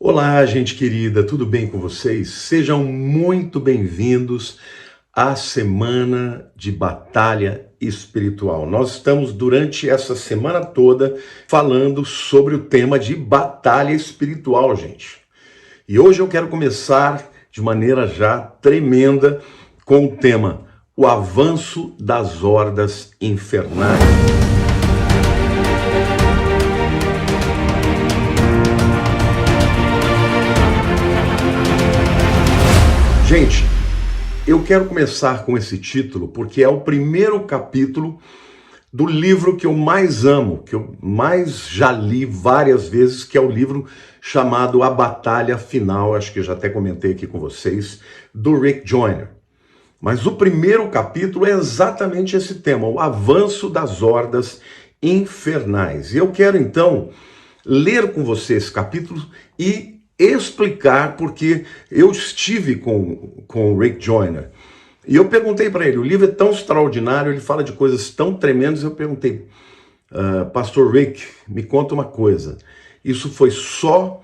Olá, gente querida, tudo bem com vocês? Sejam muito bem-vindos à Semana de Batalha Espiritual. Nós estamos, durante essa semana toda, falando sobre o tema de batalha espiritual, gente. E hoje eu quero começar de maneira já tremenda com o tema: o avanço das hordas infernais. Gente, eu quero começar com esse título porque é o primeiro capítulo do livro que eu mais amo, que eu mais já li várias vezes, que é o livro chamado A Batalha Final, acho que eu já até comentei aqui com vocês, do Rick Joyner. Mas o primeiro capítulo é exatamente esse tema, o avanço das hordas infernais. E eu quero então ler com você esse capítulo e explicar, porque eu estive com o Rick Joyner e eu perguntei para ele, o livro é tão extraordinário, ele fala de coisas tão tremendas, eu perguntei, Pastor Rick, me conta uma coisa, isso foi só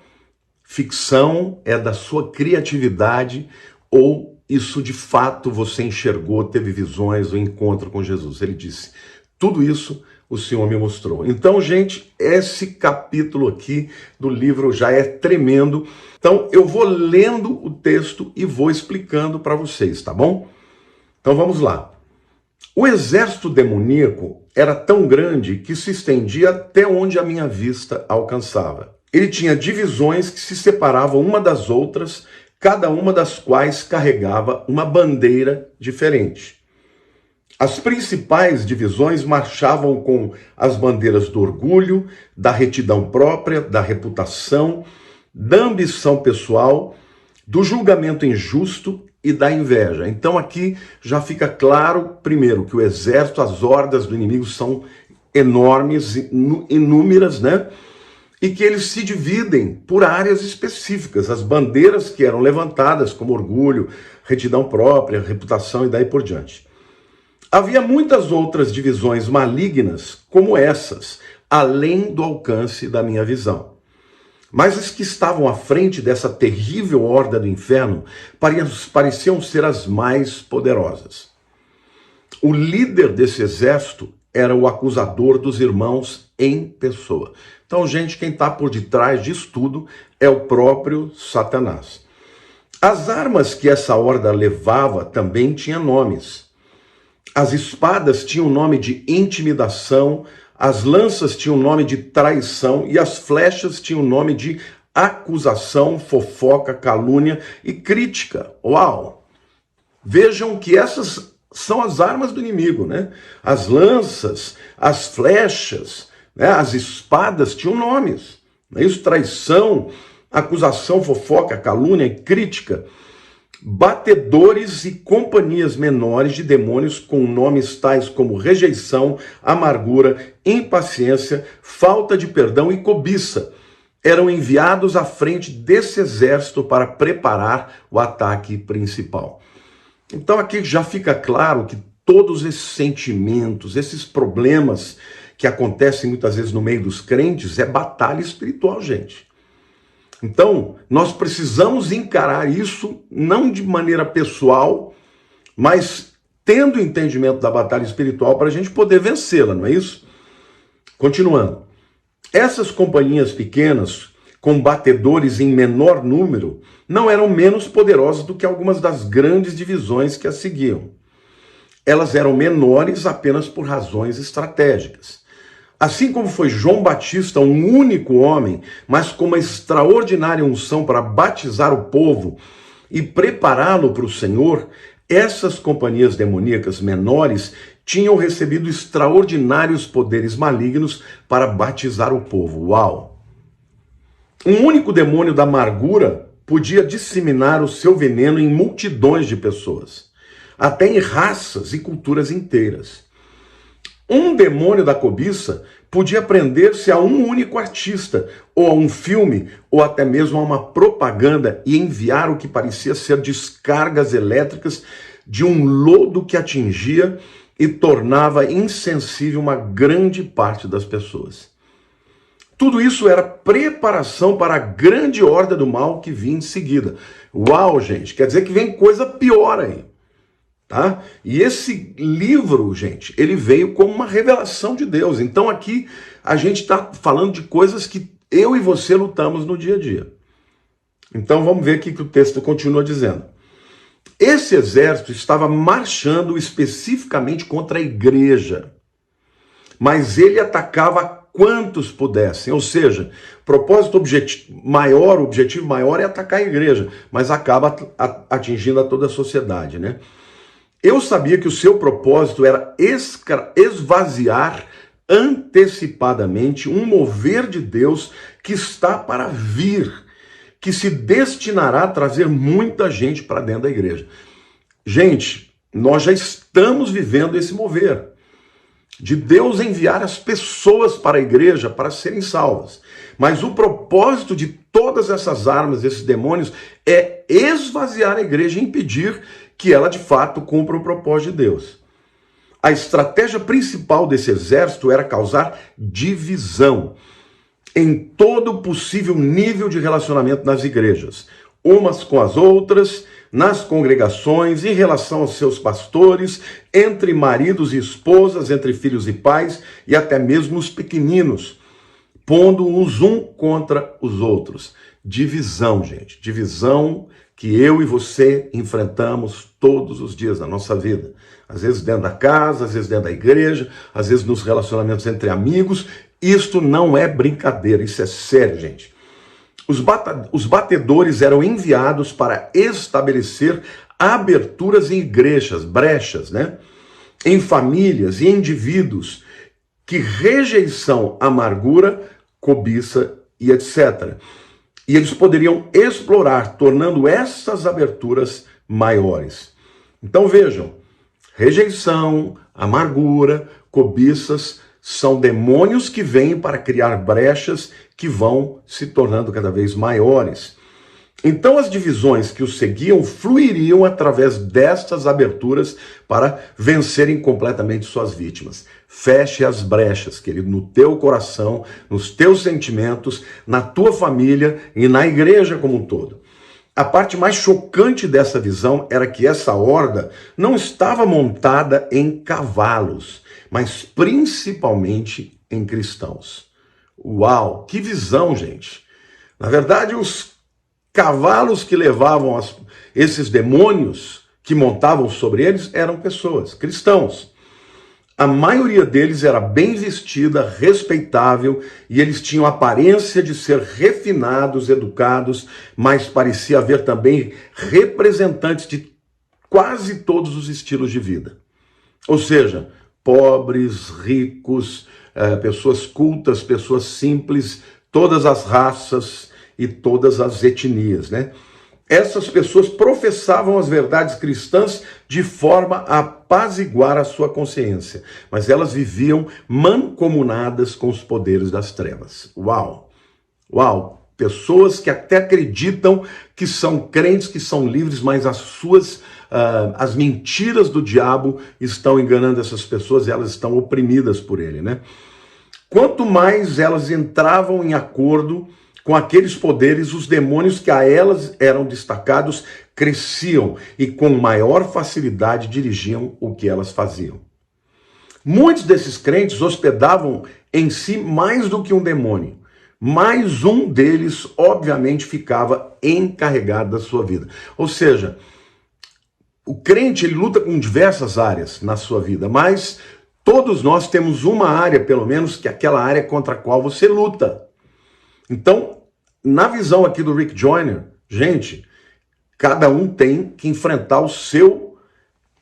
ficção, é da sua criatividade, ou isso de fato você enxergou, teve visões, o encontro com Jesus? Ele disse, tudo isso o Senhor me mostrou. Então, gente, esse capítulo aqui do livro já é tremendo. Então, eu vou lendo o texto e vou explicando para vocês, tá bom? Então, vamos lá. O exército demoníaco era tão grande que se estendia até onde a minha vista alcançava. Ele tinha divisões que se separavam uma das outras, cada uma das quais carregava uma bandeira diferente. As principais divisões marchavam com as bandeiras do orgulho, da retidão própria, da reputação, da ambição pessoal, do julgamento injusto e da inveja. Então aqui já fica claro, primeiro, que o exército, as hordas do inimigo são enormes, inúmeras, né? E que eles se dividem por áreas específicas. As bandeiras que eram levantadas, como orgulho, retidão própria, reputação e daí por diante. Havia muitas outras divisões malignas como essas, além do alcance da minha visão. Mas as que estavam à frente dessa terrível horda do inferno pareciam ser as mais poderosas. O líder desse exército era o acusador dos irmãos em pessoa. Então, gente, quem está por detrás disso tudo é o próprio Satanás. As armas que essa horda levava também tinham nomes. As espadas tinham o nome de intimidação, as lanças tinham o nome de traição e as flechas tinham o nome de acusação, fofoca, calúnia e crítica. Uau! Vejam que essas são as armas do inimigo, né? As lanças, as flechas, né? As espadas tinham nomes. Não é isso? Traição, acusação, fofoca, calúnia e crítica. Batedores e companhias menores de demônios com nomes tais como rejeição, amargura, impaciência, falta de perdão e cobiça eram enviados à frente desse exército para preparar o ataque principal. Então aqui já fica claro que todos esses sentimentos, esses problemas que acontecem muitas vezes no meio dos crentes é batalha espiritual, gente. Então, nós precisamos encarar isso, não de maneira pessoal, mas tendo entendimento da batalha espiritual para a gente poder vencê-la, não é isso? Continuando. Essas companhias pequenas, com batedores em menor número, não eram menos poderosas do que algumas das grandes divisões que as seguiam. Elas eram menores apenas por razões estratégicas. Assim como foi João Batista um único homem, mas com uma extraordinária unção para batizar o povo e prepará-lo para o Senhor, essas companhias demoníacas menores tinham recebido extraordinários poderes malignos para batizar o povo. Uau! Um único demônio da amargura podia disseminar o seu veneno em multidões de pessoas, até em raças e culturas inteiras. Um demônio da cobiça podia prender-se a um único artista, ou a um filme, ou até mesmo a uma propaganda e enviar o que parecia ser descargas elétricas de um lodo que atingia e tornava insensível uma grande parte das pessoas. Tudo isso era preparação para a grande horda do mal que vinha em seguida. Uau, gente, quer dizer que vem coisa pior aí, tá? E esse livro, gente, ele veio como uma revelação de Deus. Então aqui a gente está falando de coisas que eu e você lutamos no dia a dia. Então vamos ver o que o texto continua dizendo. Esse exército estava marchando especificamente contra a igreja, mas ele atacava quantos pudessem, ou seja, o objetivo maior é atacar a igreja, mas acaba atingindo a toda a sociedade, né? Eu sabia que o seu propósito era esvaziar antecipadamente um mover de Deus que está para vir, que se destinará a trazer muita gente para dentro da igreja. Gente, nós já estamos vivendo esse mover de Deus enviar as pessoas para a igreja para serem salvas. Mas o propósito de todas essas armas, esses demônios, é esvaziar a igreja e impedir que ela de fato cumpra o propósito de Deus. A estratégia principal desse exército era causar divisão em todo possível nível de relacionamento nas igrejas, umas com as outras, nas congregações, em relação aos seus pastores, entre maridos e esposas, entre filhos e pais, e até mesmo os pequeninos, pondo-os um contra os outros. Divisão, gente. Divisão que eu e você enfrentamos todos os dias da nossa vida. Às vezes dentro da casa, às vezes dentro da igreja, às vezes nos relacionamentos entre amigos. Isto não é brincadeira, isso é sério, gente. Os batedores eram enviados para estabelecer aberturas em igrejas, brechas, né? Em famílias e indivíduos que rejeição, amargura, cobiça e etc. E eles poderiam explorar, tornando essas aberturas maiores. Então vejam, rejeição, amargura, cobiças são demônios que vêm para criar brechas que vão se tornando cada vez maiores. Então as divisões que os seguiam fluiriam através destas aberturas para vencerem completamente suas vítimas. Feche as brechas, querido, no teu coração, nos teus sentimentos, na tua família e na igreja como um todo. A parte mais chocante dessa visão era que essa horda não estava montada em cavalos, mas principalmente em cristãos. Uau, que visão, gente! Na verdade, os cavalos que levavam esses demônios que montavam sobre eles eram pessoas, cristãos. A maioria deles era bem vestida, respeitável, e eles tinham a aparência de ser refinados, educados, mas parecia haver também representantes de quase todos os estilos de vida. Ou seja, pobres, ricos, pessoas cultas, pessoas simples, todas as raças e todas as etnias, né? Essas pessoas professavam as verdades cristãs de forma a apaziguar a sua consciência, mas elas viviam mancomunadas com os poderes das trevas. Uau! Uau! Pessoas que até acreditam que são crentes, que são livres, mas as mentiras do diabo estão enganando essas pessoas e elas estão oprimidas por ele, né? Quanto mais elas entravam em acordo com aqueles poderes, os demônios que a elas eram destacados cresciam e com maior facilidade dirigiam o que elas faziam. Muitos desses crentes hospedavam em si mais do que um demônio, mas um deles, obviamente, ficava encarregado da sua vida. Ou seja, o crente ele luta com diversas áreas na sua vida, mas todos nós temos uma área, pelo menos, que é aquela área contra a qual você luta. Então, na visão aqui do Rick Joyner, gente, cada um tem que enfrentar o seu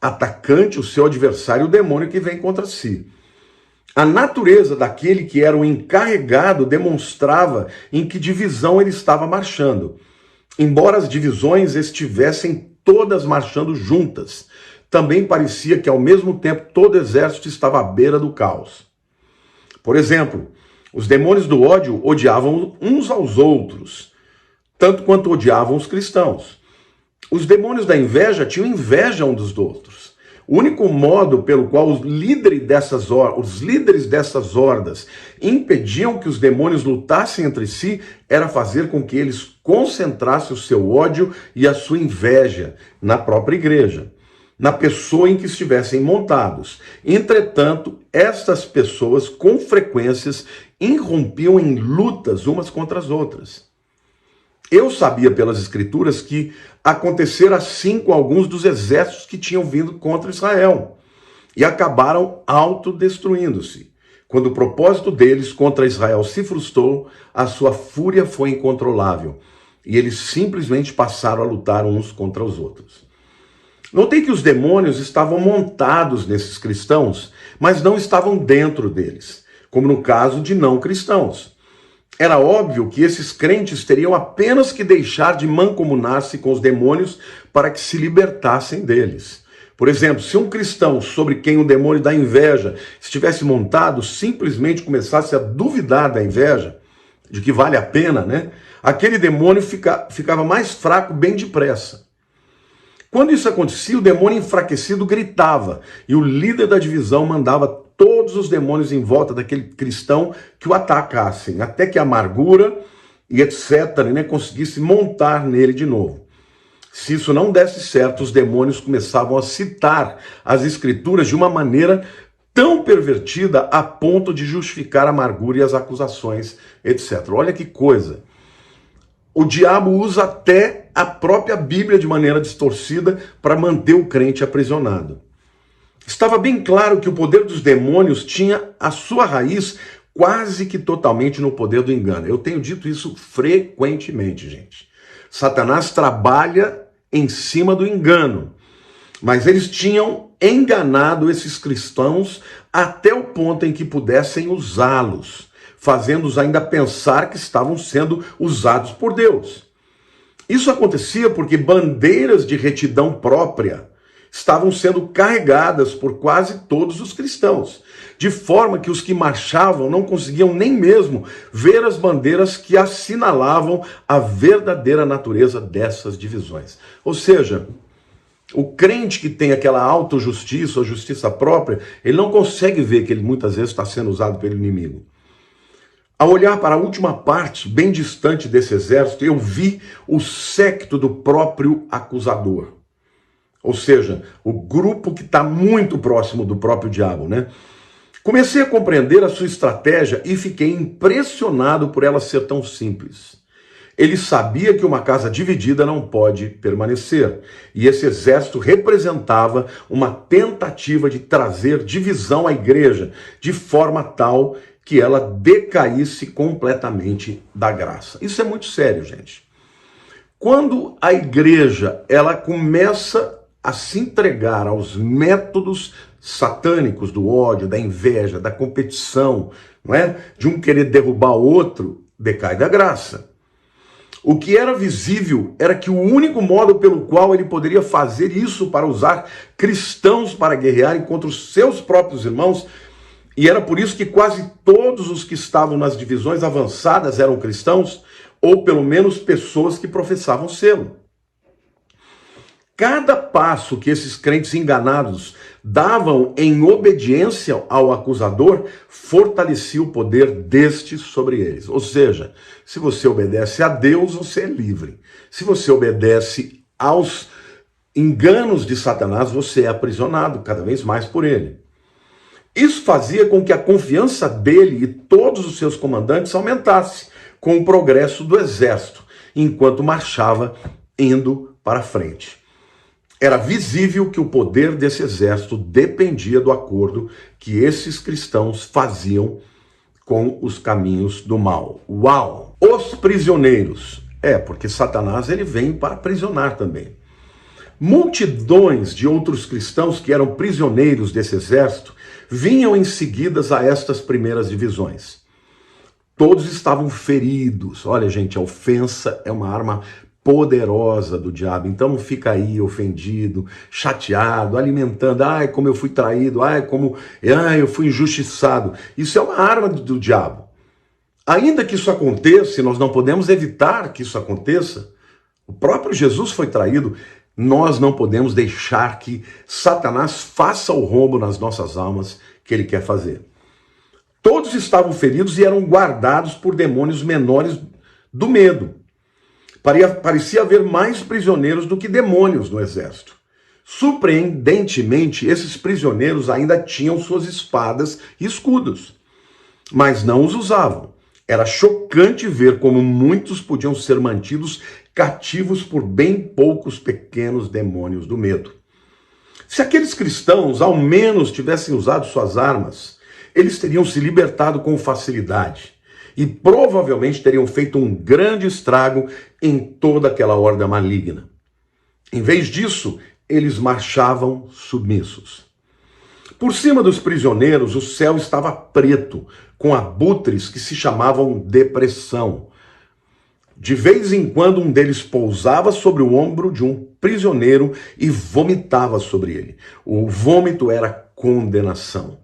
atacante, o seu adversário, o demônio que vem contra si. A natureza daquele que era o encarregado demonstrava em que divisão ele estava marchando. Embora as divisões estivessem todas marchando juntas, também parecia que ao mesmo tempo todo exército estava à beira do caos. Por exemplo, os demônios do ódio odiavam uns aos outros, tanto quanto odiavam os cristãos. Os demônios da inveja tinham inveja uns dos outros. O único modo pelo qual os líderes dessas hordas impediam que os demônios lutassem entre si era fazer com que eles concentrassem o seu ódio e a sua inveja na própria igreja, na pessoa em que estivessem montados. Entretanto, estas pessoas com frequências irrompiam em lutas umas contra as outras. Eu sabia pelas escrituras que acontecera assim com alguns dos exércitos que tinham vindo contra Israel e acabaram autodestruindo-se. Quando o propósito deles contra Israel se frustrou, a sua fúria foi incontrolável e eles simplesmente passaram a lutar uns contra os outros. Notei que os demônios estavam montados nesses cristãos, mas não estavam dentro deles, como no caso de não cristãos. Era óbvio que esses crentes teriam apenas que deixar de mancomunar-se com os demônios para que se libertassem deles. Por exemplo, se um cristão sobre quem o demônio da inveja estivesse montado simplesmente começasse a duvidar da inveja, de que vale a pena, né? Aquele demônio ficava mais fraco bem depressa. Quando isso acontecia, o demônio enfraquecido gritava e o líder da divisão mandava todos os demônios em volta daquele cristão que o atacassem, até que a amargura e etc. Conseguisse montar nele de novo. Se isso não desse certo, os demônios começavam a citar as escrituras de uma maneira tão pervertida a ponto de justificar a amargura e as acusações, etc. Olha que coisa. O diabo usa até a própria Bíblia de maneira distorcida para manter o crente aprisionado. Estava bem claro que o poder dos demônios tinha a sua raiz quase que totalmente no poder do engano. Eu tenho dito isso frequentemente, gente. Satanás trabalha em cima do engano, mas eles tinham enganado esses cristãos até o ponto em que pudessem usá-los, fazendo-os ainda pensar que estavam sendo usados por Deus. Isso acontecia porque bandeiras de retidão própria estavam sendo carregadas por quase todos os cristãos, de forma que os que marchavam não conseguiam nem mesmo ver as bandeiras que assinalavam a verdadeira natureza dessas divisões. Ou seja, o crente que tem aquela autojustiça ou justiça própria, ele não consegue ver que ele muitas vezes está sendo usado pelo inimigo. Ao olhar para a última parte, bem distante desse exército, eu vi o séquito do próprio acusador. Ou seja, o grupo que está muito próximo do próprio diabo, né? Comecei a compreender a sua estratégia e fiquei impressionado por ela ser tão simples. Ele sabia que uma casa dividida não pode permanecer. E esse exército representava uma tentativa de trazer divisão à igreja, de forma tal que ela decaísse completamente da graça. Isso é muito sério, gente. Quando a igreja ela começa a se entregar aos métodos satânicos do ódio, da inveja, da competição, não é? De um querer derrubar o outro, decai da graça. O que era visível era que o único modo pelo qual ele poderia fazer isso para usar cristãos para guerrearem contra os seus próprios irmãos, e era por isso que quase todos os que estavam nas divisões avançadas eram cristãos, ou pelo menos pessoas que professavam sê-lo. Cada passo que esses crentes enganados davam em obediência ao acusador fortalecia o poder deste sobre eles. Ou seja, se você obedece a Deus, você é livre. Se você obedece aos enganos de Satanás, você é aprisionado cada vez mais por ele. Isso fazia com que a confiança dele e todos os seus comandantes aumentasse com o progresso do exército, enquanto marchava indo para frente. Era visível que o poder desse exército dependia do acordo que esses cristãos faziam com os caminhos do mal. Uau! Os prisioneiros. Porque Satanás ele vem para aprisionar também. Multidões de outros cristãos que eram prisioneiros desse exército vinham em seguida a estas primeiras divisões. Todos estavam feridos. Olha, gente, a ofensa é uma arma poderosa do diabo. Então não fica aí ofendido, chateado, alimentando, como eu fui traído, eu fui injustiçado. Isso é uma arma do diabo. Ainda que isso aconteça, e nós não podemos evitar que isso aconteça, o próprio Jesus foi traído. Nós não podemos deixar que Satanás faça o rombo nas nossas almas que ele quer fazer. Todos estavam feridos e eram guardados por demônios menores do medo. Parecia haver mais prisioneiros do que demônios no exército. Surpreendentemente, esses prisioneiros ainda tinham suas espadas e escudos, mas não os usavam. Era chocante ver como muitos podiam ser mantidos cativos por bem poucos pequenos demônios do medo. Se aqueles cristãos ao menos tivessem usado suas armas, eles teriam se libertado com facilidade e provavelmente teriam feito um grande estrago em toda aquela horda maligna. Em vez disso, eles marchavam submissos. Por cima dos prisioneiros, o céu estava preto, com abutres que se chamavam depressão. De vez em quando, um deles pousava sobre o ombro de um prisioneiro e vomitava sobre ele. O vômito era condenação.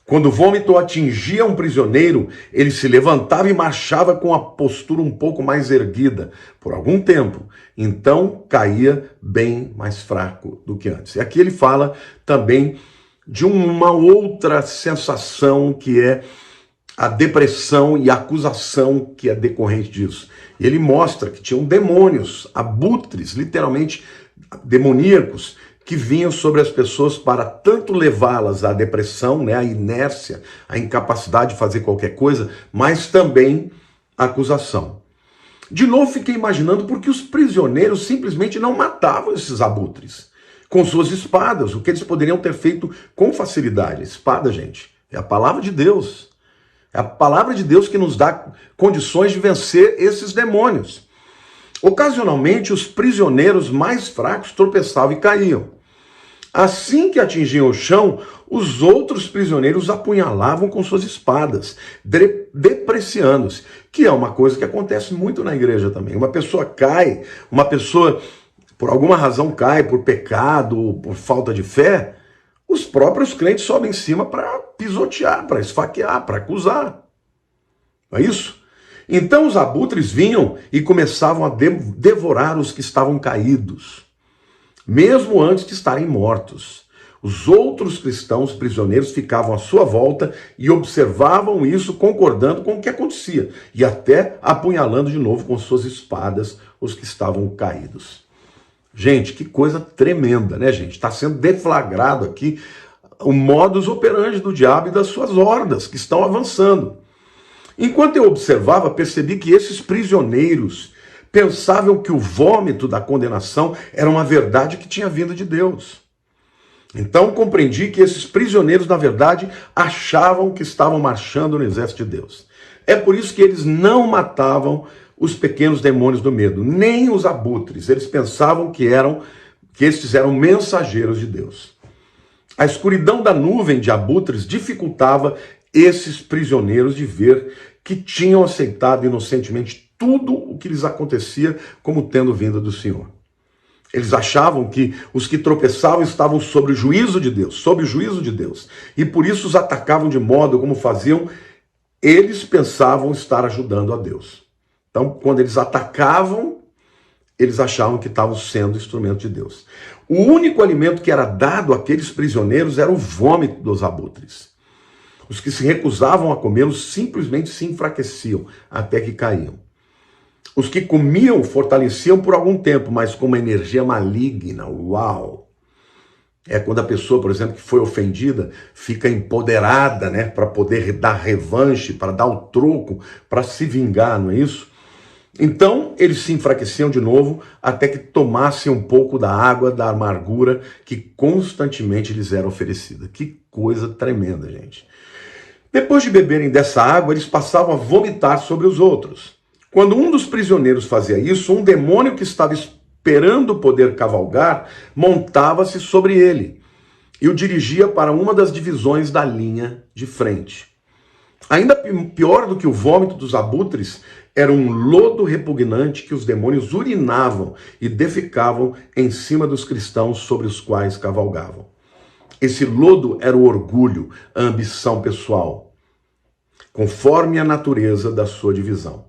Quando o vômito atingia um prisioneiro, ele se levantava e marchava com a postura um pouco mais erguida por algum tempo. Então caía bem mais fraco do que antes. E aqui ele fala também de uma outra sensação que é a depressão e a acusação que é decorrente disso. E ele mostra que tinham demônios, abutres, literalmente demoníacos, que vinham sobre as pessoas para tanto levá-las à depressão, né, à inércia, à incapacidade de fazer qualquer coisa, mas também à acusação. De novo, fiquei imaginando por que os prisioneiros simplesmente não matavam esses abutres com suas espadas, o que eles poderiam ter feito com facilidade. Espada, gente, é a palavra de Deus. É a palavra de Deus que nos dá condições de vencer esses demônios. Ocasionalmente, os prisioneiros mais fracos tropeçavam e caíam. Assim que atingiam o chão, os outros prisioneiros apunhalavam com suas espadas, depreciando-se, que é uma coisa que acontece muito na igreja também. Uma pessoa cai, uma pessoa por alguma razão cai, por pecado, por falta de fé, os próprios crentes sobem em cima para pisotear, para esfaquear, para acusar. Não é isso? Então os abutres vinham e começavam a devorar os que estavam caídos, mesmo antes de estarem mortos. Os outros cristãos prisioneiros ficavam à sua volta e observavam isso, concordando com o que acontecia, e até apunhalando de novo com suas espadas os que estavam caídos. Gente, que coisa tremenda, né, gente? Está sendo deflagrado aqui o modus operandi do diabo e das suas hordas que estão avançando. Enquanto eu observava, percebi que esses prisioneiros pensavam que o vômito da condenação era uma verdade que tinha vindo de Deus. Então compreendi que esses prisioneiros, na verdade, achavam que estavam marchando no exército de Deus. É por isso que eles não matavam os pequenos demônios do medo, nem os abutres. Eles pensavam que estes eram mensageiros de Deus. A escuridão da nuvem de abutres dificultava esses prisioneiros de ver que tinham aceitado inocentemente tudo o que lhes acontecia como tendo vindo do Senhor. Eles achavam que os que tropeçavam estavam sob o juízo de Deus, e por isso os atacavam de modo como faziam, eles pensavam estar ajudando a Deus. Então, quando eles atacavam, eles achavam que estavam sendo instrumento de Deus. O único alimento que era dado àqueles prisioneiros era o vômito dos abutres. Os que se recusavam a comê-los simplesmente se enfraqueciam até que caíam. Os que comiam fortaleciam por algum tempo, mas com uma energia maligna. Uau! É quando a pessoa, por exemplo, que foi ofendida, fica empoderada, né, para poder dar revanche, para dar o troco, para se vingar, não é isso? Então, eles se enfraqueciam de novo até que tomassem um pouco da água, da amargura que constantemente lhes era oferecida. Que coisa tremenda, gente. Depois de beberem dessa água, eles passavam a vomitar sobre os outros. Quando um dos prisioneiros fazia isso, um demônio que estava esperando poder cavalgar, montava-se sobre ele e o dirigia para uma das divisões da linha de frente. Ainda pior do que o vômito dos abutres, era um lodo repugnante que os demônios urinavam e defecavam em cima dos cristãos sobre os quais cavalgavam. Esse lodo era o orgulho, a ambição pessoal, conforme a natureza da sua divisão.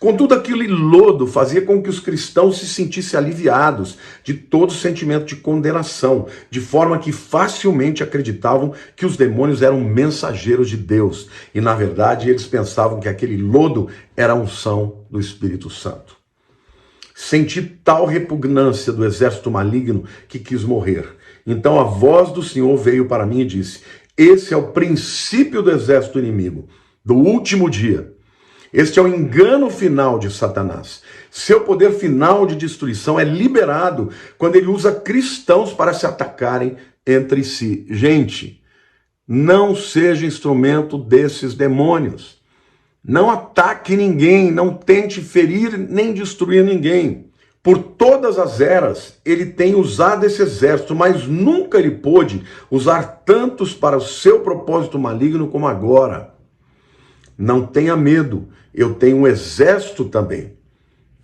Contudo, aquele lodo fazia com que os cristãos se sentissem aliviados de todo sentimento de condenação, de forma que facilmente acreditavam que os demônios eram mensageiros de Deus. E, na verdade, eles pensavam que aquele lodo era a unção do Espírito Santo. Senti tal repugnância do exército maligno que quis morrer. Então a voz do Senhor veio para mim e disse: esse é o princípio do exército inimigo, do último dia. Este é o engano final de Satanás. Seu poder final de destruição é liberado quando ele usa cristãos para se atacarem entre si. Gente, não seja instrumento desses demônios. Não ataque ninguém, não tente ferir nem destruir ninguém. Por todas as eras, ele tem usado esse exército, mas nunca ele pôde usar tantos para o seu propósito maligno como agora. Não tenha medo, eu tenho um exército também.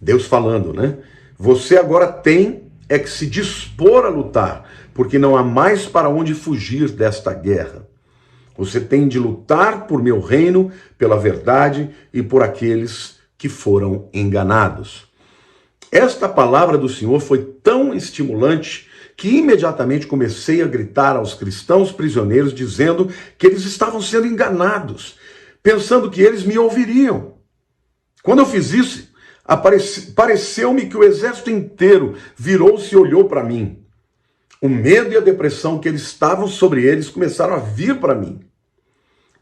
Deus falando, né? Você agora tem que se dispor a lutar, porque não há mais para onde fugir desta guerra. Você tem de lutar por meu reino, pela verdade e por aqueles que foram enganados. Esta palavra do Senhor foi tão estimulante que imediatamente comecei a gritar aos cristãos prisioneiros, dizendo que eles estavam sendo enganados, pensando que eles me ouviriam. Quando eu fiz isso, pareceu-me que o exército inteiro virou-se e olhou para mim. O medo e a depressão que eles estavam sobre eles começaram a vir para mim.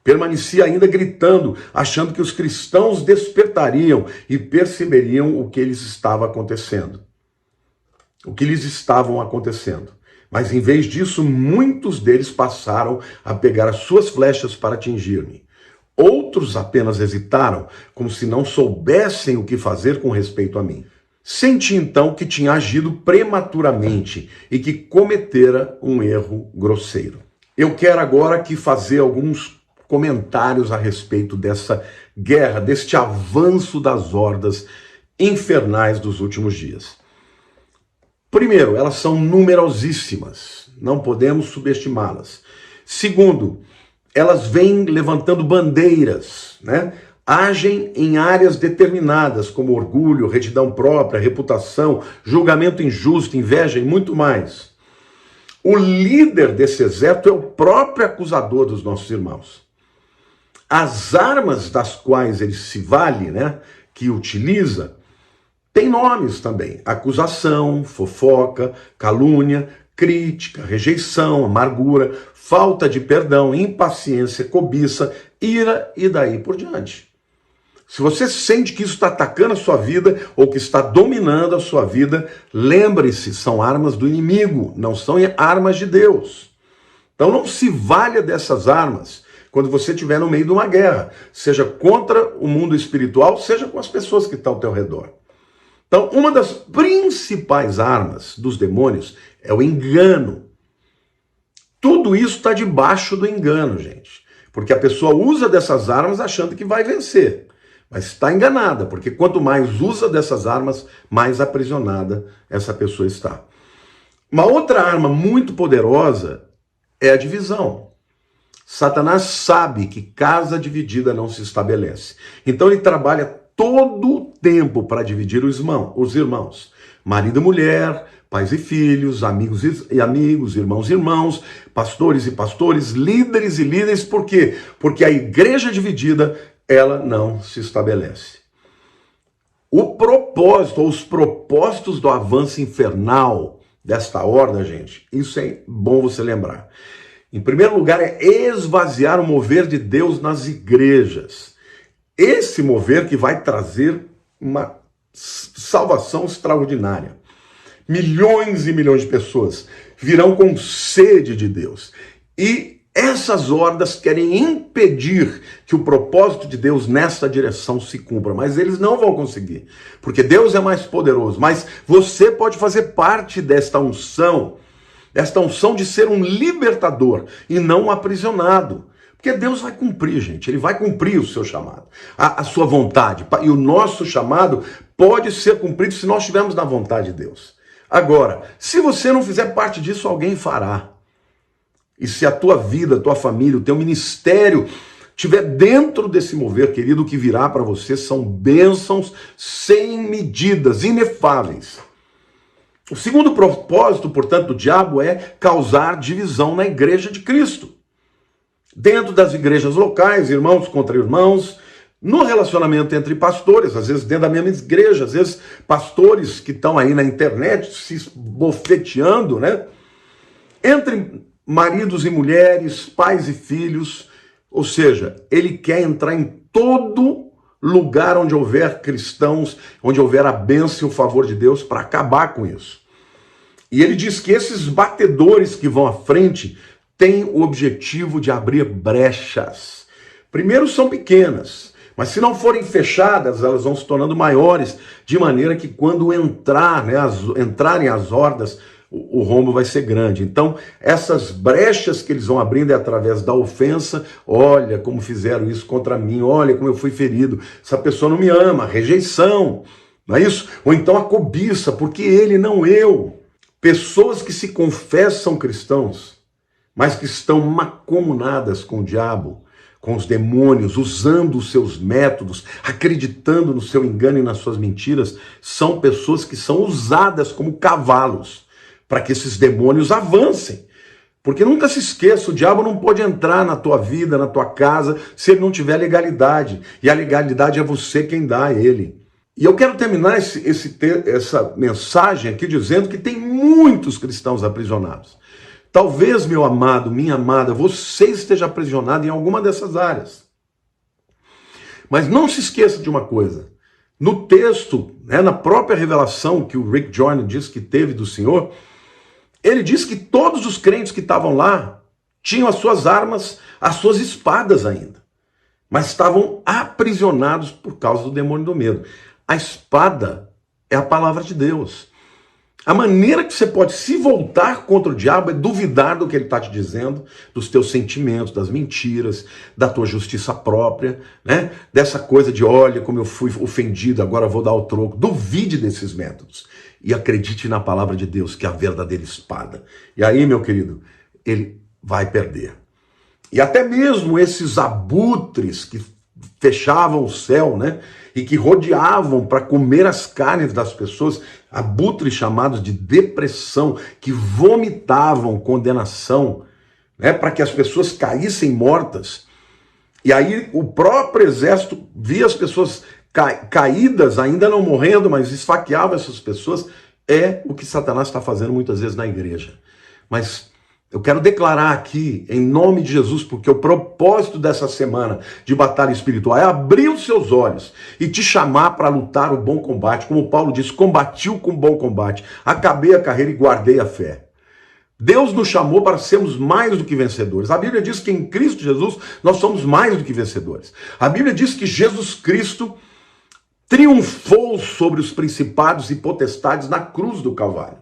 Permaneci ainda gritando, achando que os cristãos despertariam e perceberiam o que lhes estava acontecendo. O que lhes estavam acontecendo. Mas em vez disso, muitos deles passaram a pegar as suas flechas para atingir-me. Outros apenas hesitaram, como se não soubessem o que fazer com respeito a mim. Senti então que tinha agido prematuramente e que cometera um erro grosseiro. Eu quero agora aqui fazer alguns comentários a respeito dessa guerra, deste avanço das hordas infernais dos últimos dias. Primeiro, elas são numerosíssimas, não podemos subestimá-las. Segundo, elas vêm levantando bandeiras, né? Agem em áreas determinadas, como orgulho, retidão própria, reputação, julgamento injusto, inveja e muito mais. O líder desse exército é o próprio acusador dos nossos irmãos. As armas das quais ele se vale, né, que utiliza, tem nomes também: acusação, fofoca, calúnia, crítica, rejeição, amargura, falta de perdão, impaciência, cobiça, ira e daí por diante. Se você sente que isso está atacando a sua vida ou que está dominando a sua vida, lembre-se, são armas do inimigo, não são armas de Deus. Então não se valha dessas armas quando você estiver no meio de uma guerra, seja contra o mundo espiritual, seja com as pessoas que estão ao teu redor. Então, uma das principais armas dos demônios é o engano. Tudo isso está debaixo do engano, gente. Porque a pessoa usa dessas armas achando que vai vencer. Mas está enganada, porque quanto mais usa dessas armas, mais aprisionada essa pessoa está. Uma outra arma muito poderosa é a divisão. Satanás sabe que casa dividida não se estabelece. Então ele trabalha todo o tempo para dividir os irmãos. Marido e mulher, pais e filhos, amigos e amigos, irmãos e irmãos, pastores e pastores, líderes e líderes. Por quê? Porque a igreja dividida, ela não se estabelece. O propósito, ou os propósitos do avanço infernal desta horda, gente, isso é bom você lembrar. Em primeiro lugar, é esvaziar o mover de Deus nas igrejas. Esse mover que vai trazer uma salvação extraordinária. Milhões e milhões de pessoas virão com sede de Deus. E essas hordas querem impedir que o propósito de Deus nessa direção se cumpra. Mas eles não vão conseguir, porque Deus é mais poderoso. Mas você pode fazer parte desta unção de ser um libertador e não um aprisionado. Porque Deus vai cumprir, gente. Ele vai cumprir o seu chamado, a sua vontade. E o nosso chamado pode ser cumprido se nós estivermos na vontade de Deus. Agora, se você não fizer parte disso, alguém fará. E se a tua vida, a tua família, o teu ministério tiver dentro desse mover, querido, o que virá para você são bênçãos sem medidas, inefáveis. O segundo propósito, portanto, do diabo é causar divisão na igreja de Cristo. Dentro das igrejas locais, irmãos contra irmãos, no relacionamento entre pastores, às vezes dentro da mesma igreja, às vezes pastores que estão aí na internet se bofeteando, né? Entre maridos e mulheres, pais e filhos, ou seja, ele quer entrar em todo lugar onde houver cristãos, onde houver a bênção e o favor de Deus para acabar com isso. E ele diz que esses batedores que vão à frente têm o objetivo de abrir brechas. Primeiro são pequenas, mas se não forem fechadas, elas vão se tornando maiores, de maneira que quando entrarem as hordas, o rombo vai ser grande. Então, essas brechas que eles vão abrindo é através da ofensa. Olha como fizeram isso contra mim, olha como eu fui ferido, essa pessoa não me ama, rejeição, não é isso? Ou então a cobiça, porque ele, não eu. Pessoas que se confessam cristãos, mas que estão macomunadas com o diabo, com os demônios, usando os seus métodos, acreditando no seu engano e nas suas mentiras, são pessoas que são usadas como cavalos para que esses demônios avancem. Porque nunca se esqueça, o diabo não pode entrar na tua vida, na tua casa, se ele não tiver legalidade. E a legalidade é você quem dá a ele. E eu quero terminar essa mensagem aqui dizendo que tem muitos cristãos aprisionados. Talvez, meu amado, minha amada, você esteja aprisionado em alguma dessas áreas. Mas não se esqueça de uma coisa. No texto, na própria revelação que o Rick Joyner diz que teve do Senhor, ele diz que todos os crentes que estavam lá tinham as suas armas, as suas espadas ainda. Mas estavam aprisionados por causa do demônio do medo. A espada é a palavra de Deus. A maneira que você pode se voltar contra o diabo é duvidar do que ele está te dizendo, dos teus sentimentos, das mentiras, da tua justiça própria, né? Dessa coisa de, olha como eu fui ofendido, agora vou dar o troco. Duvide desses métodos e acredite na palavra de Deus, que é a verdadeira espada. E aí, meu querido, ele vai perder. E até mesmo esses abutres que fechavam o céu, né? E que rodeavam para comer as carnes das pessoas, abutres chamados de depressão, que vomitavam condenação, né, para que as pessoas caíssem mortas. E aí o próprio exército via as pessoas caídas, ainda não morrendo, mas esfaqueava essas pessoas. É o que Satanás está fazendo muitas vezes na igreja. Mas eu quero declarar aqui, em nome de Jesus, porque o propósito dessa semana de batalha espiritual é abrir os seus olhos e te chamar para lutar o bom combate. Como Paulo diz, combatiu com bom combate, acabei a carreira e guardei a fé. Deus nos chamou para sermos mais do que vencedores. A Bíblia diz que em Cristo Jesus nós somos mais do que vencedores. A Bíblia diz que Jesus Cristo triunfou sobre os principados e potestades na cruz do Calvário.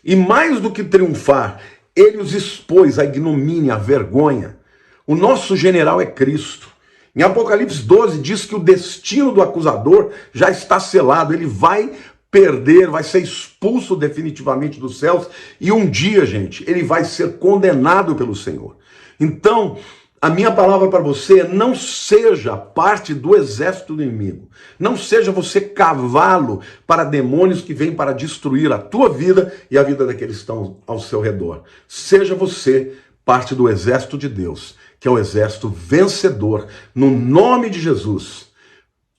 E mais do que triunfar, ele os expôs à ignomínia, à vergonha. O nosso general é Cristo. Em Apocalipse 12 diz que o destino do acusador já está selado. Ele vai perder, vai ser expulso definitivamente dos céus. E um dia, gente, ele vai ser condenado pelo Senhor. Então, a minha palavra para você é: não seja parte do exército do inimigo. Não seja você cavalo para demônios que vêm para destruir a tua vida e a vida daqueles que estão ao seu redor. Seja você parte do exército de Deus, que é o exército vencedor. No nome de Jesus,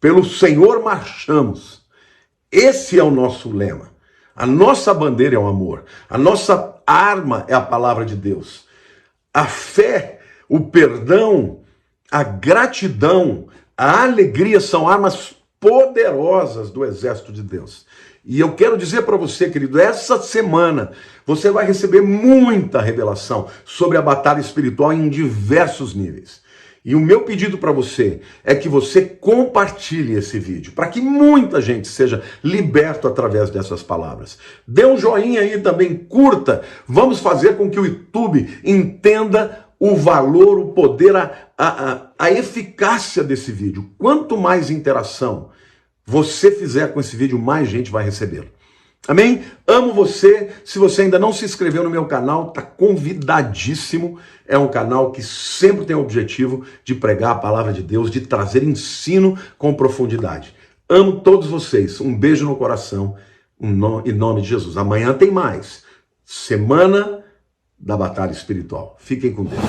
pelo Senhor marchamos. Esse é o nosso lema. A nossa bandeira é o amor. A nossa arma é a palavra de Deus. A fé, o perdão, a gratidão, a alegria são armas poderosas do exército de Deus. E eu quero dizer para você, querido, essa semana você vai receber muita revelação sobre a batalha espiritual em diversos níveis. E o meu pedido para você é que você compartilhe esse vídeo, para que muita gente seja liberta através dessas palavras. Dê um joinha aí também, curta. Vamos fazer com que o YouTube entenda o valor, o poder, a eficácia desse vídeo. Quanto mais interação você fizer com esse vídeo, mais gente vai recebê-lo. Amém? Amo você. Se você ainda não se inscreveu no meu canal, tá convidadíssimo. É um canal que sempre tem o objetivo de pregar a palavra de Deus, de trazer ensino com profundidade. Amo todos vocês. Um beijo no coração. Em nome de Jesus. Amanhã tem mais. Semana da Batalha Espiritual. Fiquem com Deus.